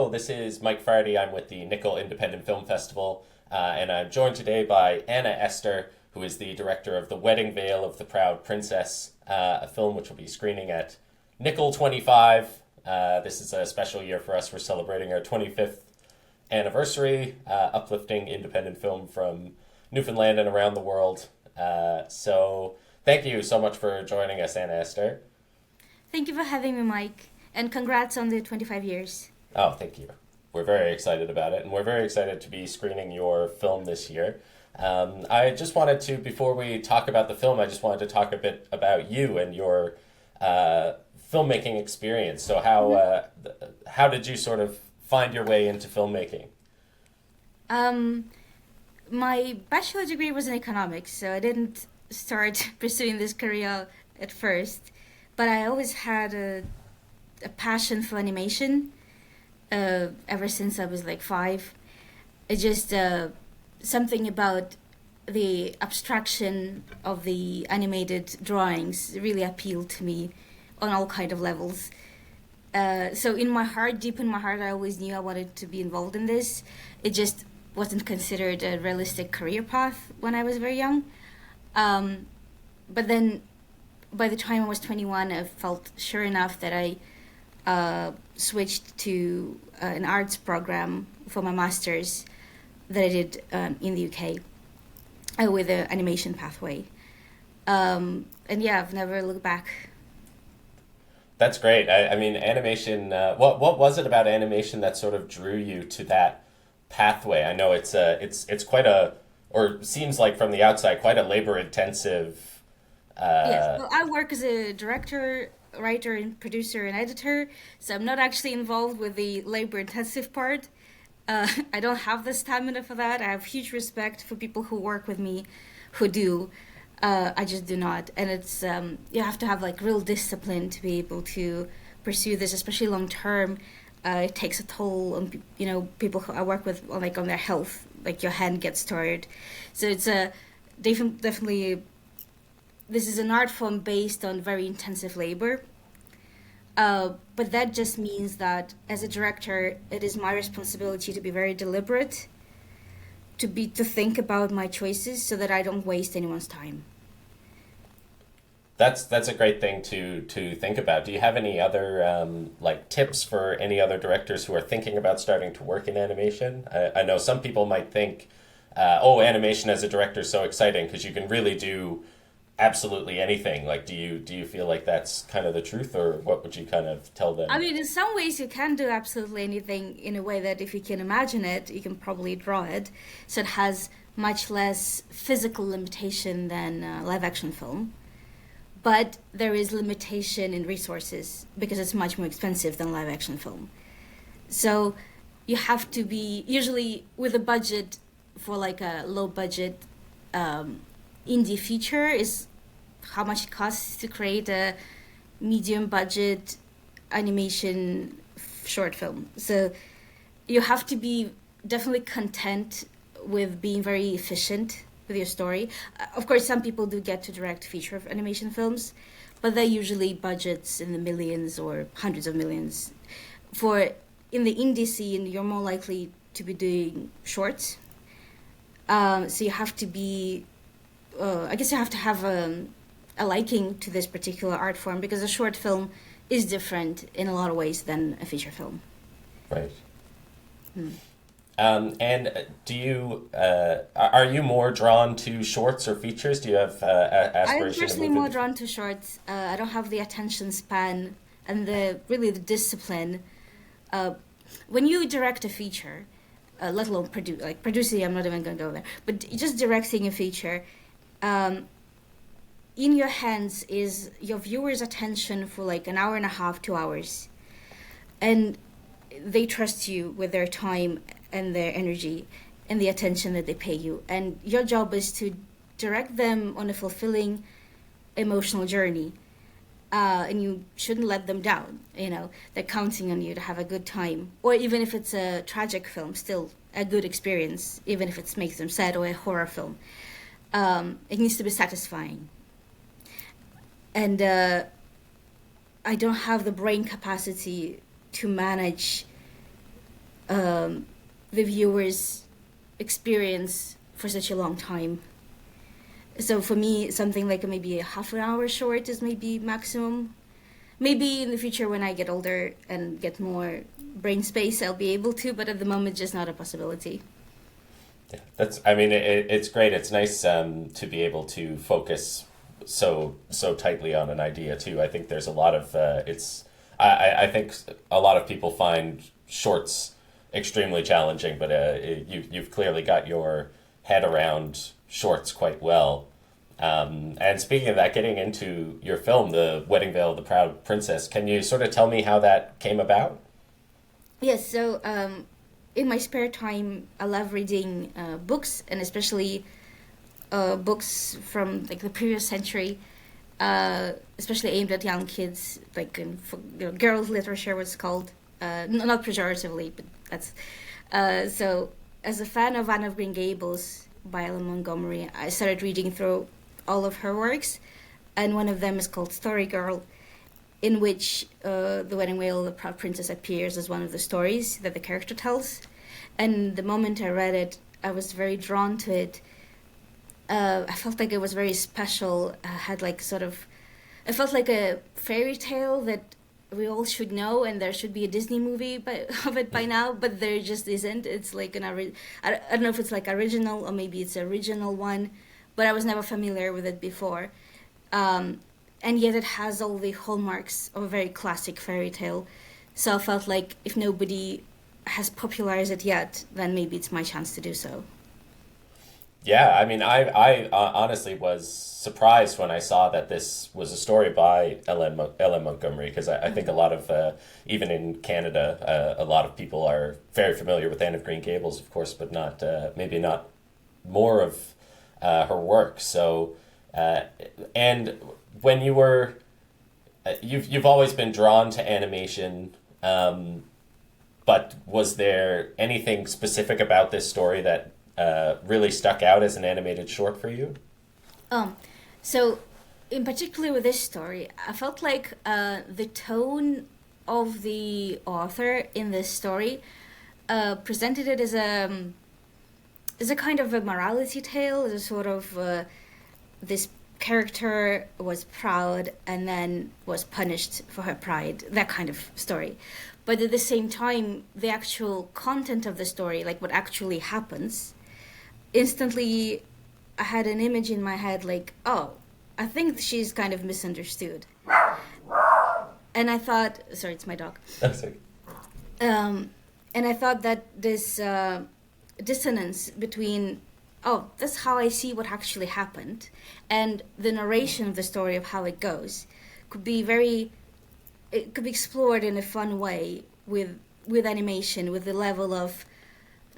Nickel. This is Mike Fardy. I'm with the Nickel Independent Film Festival, and I'm joined today by Anna-Ester, who is the director of The Wedding Veil of the Proud Princess, a film which will be screening at Nickel 25. This is a special year for us. We're celebrating our 25th anniversary, uplifting independent film from Newfoundland and around the world. So thank you so much for joining us, Anna-Ester. Thank you for having me, Mike, and congrats on the 25 years. Oh, thank you. We're very excited about it, and we're very excited to be screening your film this year. I just wanted to, before we talk about the film, I just wanted to talk a bit about you and your filmmaking experience. So how did you sort of find your way into filmmaking? My bachelor degree was in economics, so I didn't start pursuing this career at first, but I always had a passion for animation ever since I was like 5. It's just something about the abstraction of the animated drawings really appealed to me on all kind of levels. So in my heart, deep in my heart, I always knew I wanted to be involved in this. It just wasn't considered a realistic career path when I was very young. But then by the time I was 21, I felt sure enough that I switched to an arts program for my master's that I did in the UK with an animation pathway. And yeah, I've never looked back. That's great. I mean, animation. What was it about animation that sort of drew you to that pathway? I know it's quite a, or seems like from the outside, quite a labor intensive. Yes, well, I work as a director, writer, and producer and editor, so I'm not actually involved with the labor-intensive part. I don't have the stamina for that. I have huge respect for people who work with me, who do. I just do not, and it's you have to have like real discipline to be able to pursue this, especially long term. It takes a toll on people who I work with, like on their health. Like your hand gets tired, so it's a definitely. This is an art form based on very intensive labor. But that just means that as a director, it is my responsibility to be very deliberate, to think about my choices so that I don't waste anyone's time. That's a great thing to think about. Do you have any other like tips for any other directors who are thinking about starting to work in animation? I know some people might think, oh, animation as a director is so exciting because you can really do absolutely anything. Like, do you feel like that's kind of the truth, or what would you kind of tell them? I mean, in some ways, you can do absolutely anything in a way that if you can imagine it, you can probably draw it. So it has much less physical limitation than live action film. But there is limitation in resources because it's much more expensive than live action film. So you have to be, usually with a budget for like a low budget indie feature is how much it costs to create a medium budget animation short film. So you have to be definitely content with being very efficient with your story. Of course, some people do get to direct feature animation films, but they're usually budgets in the millions or hundreds of millions. For in the indie scene, you're more likely to be doing shorts. So you have to be I guess you have to have a liking to this particular art form because a short film is different in a lot of ways than a feature film. Right. And do you are you more drawn to shorts or features? Do you have I'm aspiration to personally move more into? drawn to shorts. I don't have the attention span and the discipline. When you direct a feature, let alone producing, I'm not even going to go there. But just directing a feature. In your hands is your viewer's attention for like an hour and a half, 2 hours. And they trust you with their time and their energy and the attention that they pay you. And your job is to direct them on a fulfilling emotional journey. And you shouldn't let them down. They're counting on you to have a good time. Or even if it's a tragic film, still a good experience, even if it makes them sad, or a horror film. It needs to be satisfying. And I don't have the brain capacity to manage the viewer's experience for such a long time. So for me, something like maybe a half an hour short is maybe maximum. Maybe in the future when I get older and get more brain space, I'll be able to, but at the moment, just not a possibility. Yeah, that's. I mean, it's great. It's nice to be able to focus so tightly on an idea too. I think there's a lot of it's. I think a lot of people find shorts extremely challenging, but you've clearly got your head around shorts quite well. And speaking of that, getting into your film, The Wedding Veil of the Proud Princess, can you sort of tell me how that came about? Yes, so in my spare time, I love reading books, and especially books from like the previous century, especially aimed at young kids, like girls' literature, what's called. Not pejoratively, but that's so. As a fan of Anne of Green Gables by LM Montgomery, I started reading through all of her works, and one of them is called Story Girl, in which the Wedding Veil of the Proud Princess appears as one of the stories that the character tells. And the moment I read it, I was very drawn to it. I felt like it was very special. I had like sort of, I felt like a fairy tale that we all should know, and there should be a Disney movie of it by now, but there just isn't. It's like I don't know if it's like original or maybe it's an original one, but I was never familiar with it before. And yet it has all the hallmarks of a very classic fairy tale. So I felt like if nobody has popularized it yet, then maybe it's my chance to do so. Yeah, I mean, I honestly was surprised when I saw that this was a story by LM Montgomery, because I think a lot of, even in Canada, a lot of people are very familiar with Anne of Green Gables, of course, but not maybe not more of her work. So, and when you were, you've always been drawn to animation, but was there anything specific about this story that really stuck out as an animated short for you? So in particular with this story, I felt like the tone of the author in this story presented it as a kind of a morality tale, as a sort of this character was proud and then was punished for her pride, that kind of story. But at the same time, the actual content of the story, like what actually happens, instantly I had an image in my head like, oh, I think she's kind of misunderstood. And I thought, sorry, it's my dog. That's okay. And I thought that this dissonance between, oh, that's how I see what actually happened, and the narration of the story of how it goes could be it could be explored in a fun way with animation, with the level of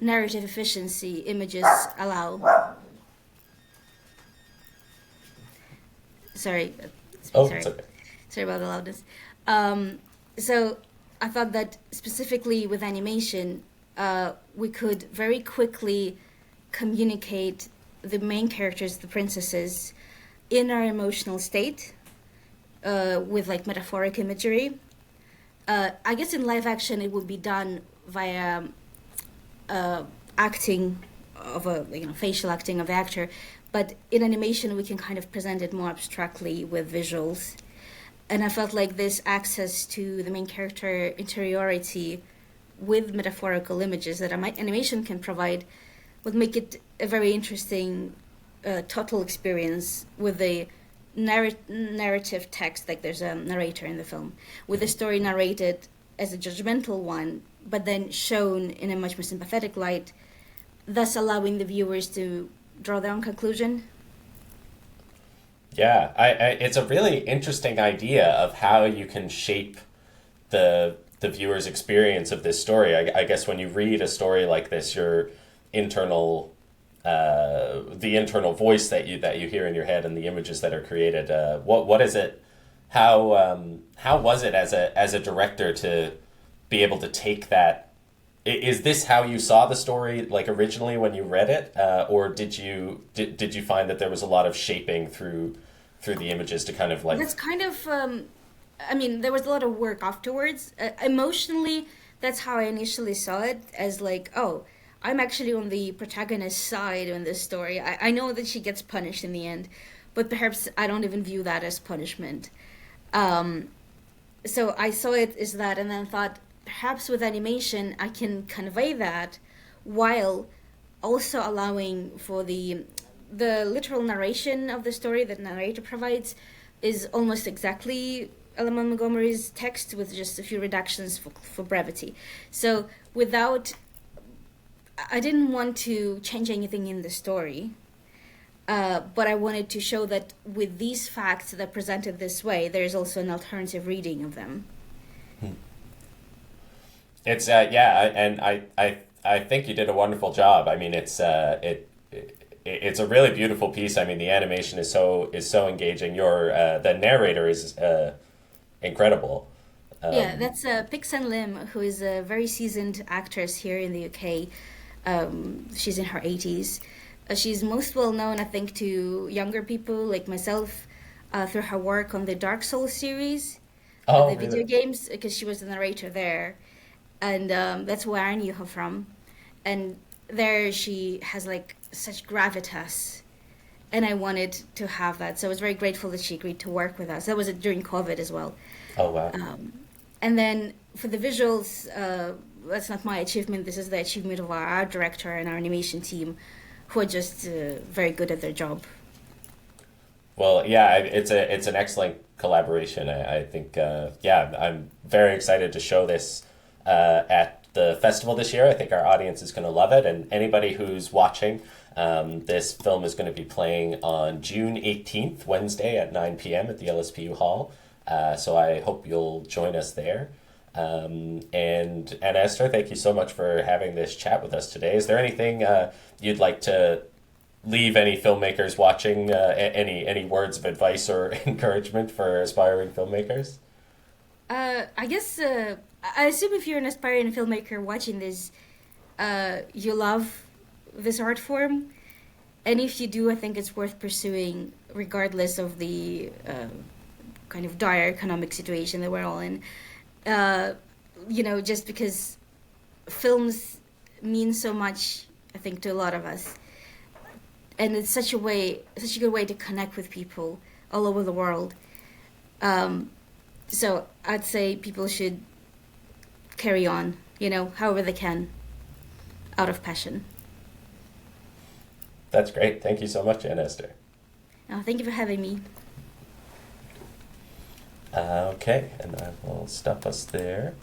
narrative efficiency images allow. Sorry. Sorry. It's okay. Sorry about the loudness. So I thought that specifically with animation, we could very quickly communicate the main characters, the princesses, in our emotional state with like metaphoric imagery. I guess in live action it would be done via acting of facial acting of the actor, but in animation we can kind of present it more abstractly with visuals. And I felt like this access to the main character interiority with metaphorical images that animation can provide would make it a very interesting total experience with the narrative text, like there's a narrator in the film, with the story narrated as a judgmental one, but then shown in a much more sympathetic light, thus allowing the viewers to draw their own conclusion. Yeah, it's a really interesting idea of how you can shape the viewer's experience of this story. I guess when you read a story like this, your internal the internal voice that you hear in your head and the images that are created. What is it? How was it as a director to be able to take that? Is this how you saw the story, like originally when you read it, or did you find that there was a lot of shaping through the images to kind of like? That's kind of. I mean, there was a lot of work afterwards. Emotionally, that's how I initially saw it, as like, oh, I'm actually on the protagonist's side in this story. I know that she gets punished in the end, but perhaps I don't even view that as punishment. Um, so I saw it as that, and then thought perhaps with animation I can convey that while also allowing for the literal narration of the story that the narrator provides is almost exactly LM Montgomery's text with just a few reductions for brevity. So without, I didn't want to change anything in the story, but I wanted to show that with these facts that are presented this way, there's also an alternative reading of them. It's yeah, and I think you did a wonderful job. I mean, it's a really beautiful piece. I mean, the animation is so engaging. Your the narrator is incredible. Yeah, that's Pixen Lim, who is a very seasoned actress here in the UK. She's in her 80s. She's most well known, I think, to younger people like myself through her work on the Dark Souls series, Oh, the video really? games, because she was the narrator there. And that's where I knew her from. And there she has like such gravitas, and I wanted to have that. So I was very grateful that she agreed to work with us. That was during COVID as well. Oh, wow. And then for the visuals, that's not my achievement. This is the achievement of our art director and our animation team, who are just very good at their job. Well, yeah, it's an excellent collaboration. I think yeah, I'm very excited to show this at the festival this year. I think our audience is going to love it, and anybody who's watching, this film is going to be playing on June 18th, Wednesday at 9 p.m. at the LSPU Hall. So I hope you'll join us there. And Anna-Ester, thank you so much for having this chat with us today. Is there anything you'd like to leave any filmmakers watching? Any words of advice or encouragement for aspiring filmmakers? I guess I assume if you're an aspiring filmmaker watching this, you love this art form, and if you do, I think it's worth pursuing, regardless of the kind of dire economic situation that we're all in. Just because films mean so much, I think, to a lot of us, and it's such a good way to connect with people all over the world. So I'd say people should carry on, however they can, out of passion. That's great. Thank you so much, Anna-Ester. Thank you for having me. Okay, and I will stop us there.